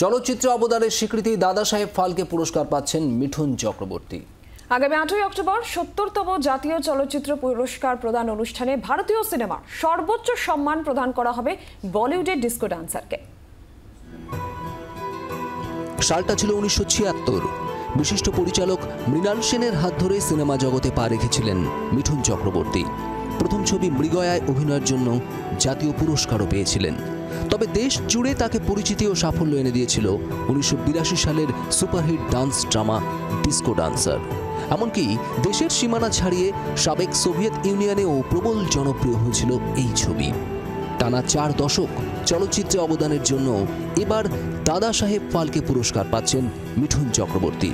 চলচ্চিত্র অবদানের স্বীকৃতি দাদা সাহেব ফালকে পুরস্কার পাচ্ছেন মিঠুন চক্রবর্তী। আগামী 8ই অক্টোবর ৭০তম জাতীয় চলচ্চিত্র পুরস্কার প্রদান অনুষ্ঠানে ভারতীয় সিনেমার সর্বোচ্চ সম্মান প্রদান করা হবে বলিউডের ডিস্কো ডান্সারকে। সালটা ছিল 1976। বিশিষ্ট পরিচালক মৃণাল সেনের হাত ধরে সিনেমা জগতে পা রেখেছিলেন মিঠুন চক্রবর্তী। প্রথম ছবি মৃগয়ায় অভিনয়ের জন্য জাতীয় পুরস্কারও পেয়েছিলেন। তবে দেশ জুড়ে তাকে পরিচিতি ও সাফল্য এনে দিয়েছিল 1982 সালের superhit dance drama disco dancer. এমনকি দেশের সীমানা ছাড়িয়ে সাবেক সোভিয়েত ইউনিয়নেও প্রবল জনপ্রিয় হয়েছিল এই ছবি। টানা 4 দশক চলচ্চিত্রে অবদানের জন্য এবার দাদা সাহেব ফালকে পুরস্কার পাচ্ছেন মিঠুন চক্রবর্তী।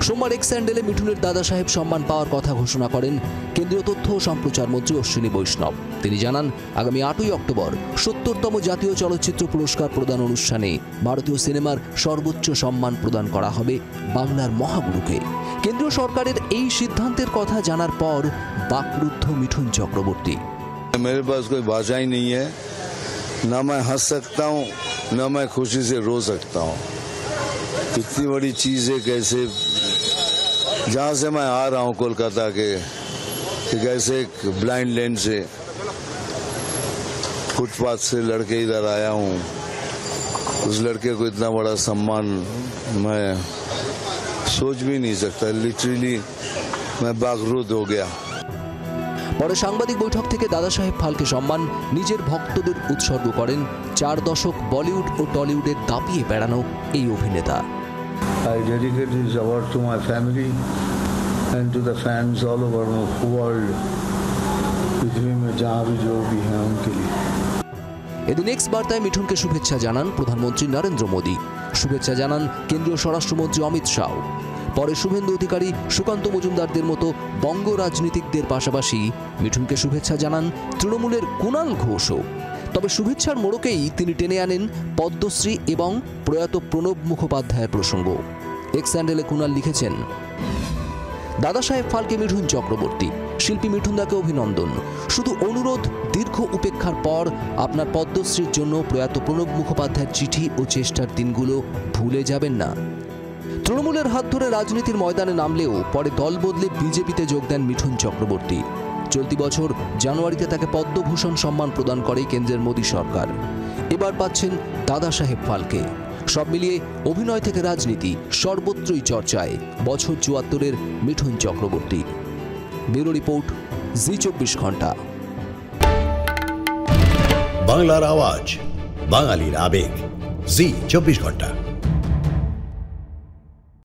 সোমবার এক্স হ্যান্ডেলে মিঠুনের দাদা সাহেব সম্মান পাওয়ার কথা ঘোষণা করেন কেন্দ্রীয় তথ্য ও সম্প্রচার মন্ত্রী অশ্বিনী বৈষ্ণব। তিনি জানান, আগামী 8ই অক্টোবর ৭০তম জাতীয় চলচ্চিত্র পুরস্কার প্রদান অনুষ্ঠানে ভারতীয় সিনেমার সর্বোচ্চ সম্মান প্রদান করা হবে বাংলার মহাগুরুকে। কেন্দ্রীয় সরকারের এই সিদ্ধান্তের কথা জানার পর বাকরুদ্ধ মিঠুন চক্রবর্তী। मेरे पास कोई भाषा ही नहीं है, ना मैं हंस सकता हूँ ना मैं खुशी से रो सकता हूँ। इतनी बड़ी चीज है, कैसे जहाँ से मैं आ रहा हूँ कोलकाता के कैसे एक ब्लाइंड लेन से फुटपाथ से लड़के इधर आया हूँ, उस लड़के को इतना बड़ा सम्मान मैं सोच भी नहीं सकता। लिटरली मैं बागरूद हो गया। পরে সাংবাদিক বৈঠক থেকে দাদা সাহেব ফালকে সম্মান নিজের ভক্তদের উৎসর্গ করেন 4 দশক বলিউড ও টলিউডের দাপিয়ে বেড়ানো এই অভিনেতা। I dedicate this award to my family and to the fans all over the world. पृथ्वी में जहाँ भी जो भी हैं उनके लिए। এদিন এক্স বার্তায় মিঠুনকে শুভেচ্ছা জানান প্রধানমন্ত্রী নরেন্দ্র মোদী, শুভেচ্ছা জানান কেন্দ্রীয় স্বরাষ্ট্রমন্ত্রী অমিত শাহ। পরে শুভেন্দু অধিকারী, সুকান্ত মজুমদারদের মতো বঙ্গ রাজনীতিকদের পাশাপাশি মিঠুনকে শুভেচ্ছা জানান তৃণমূলের কুণাল ঘোষও। তবে শুভেচ্ছার মোড়কেই তিনি টেনে আনেন পদ্মশ্রী এবং প্রয়াত প্রণব মুখোপাধ্যায়ের প্রসঙ্গ। এক্স হ্যান্ডেলে কুণাল লিখেছেন, দাদা সাহেব ফালকে মিঠুন চক্রবর্তী, শিল্পী মিঠুনদাকে অভিনন্দন। শুধু অনুরোধ, দীর্ঘ উপেক্ষার পর আপনার পদ্মশ্রীর জন্য প্রয়াত প্রণব মুখোপাধ্যায়ের চিঠি ও চেষ্টার দিনগুলো ভুলে যাবেন না। তৃণমূলের হাত ধরে রাজনীতির ময়দানে নামলেও পরে দল বদলে বিজেপিতে যোগ দেন মিঠুন চক্রবর্তী। চলতি বছর জানুয়ারিতে তাকে পদ্মভূষণ সম্মান প্রদান করে কেন্দ্রের মোদী সরকার। এবার পাচ্ছেন দাদা সাহেব ফালকে। সব মিলিয়ে অভিনয় থেকে রাজনীতি সর্বত্রই চর্চায় বছর ৭৪-এর মিঠুন চক্রবর্তী। ব্যুরো রিপোর্ট, জি24 ঘন্টা। বাংলার আওয়াজ, বাঙালির আবেগ, জি24 ঘন্টা।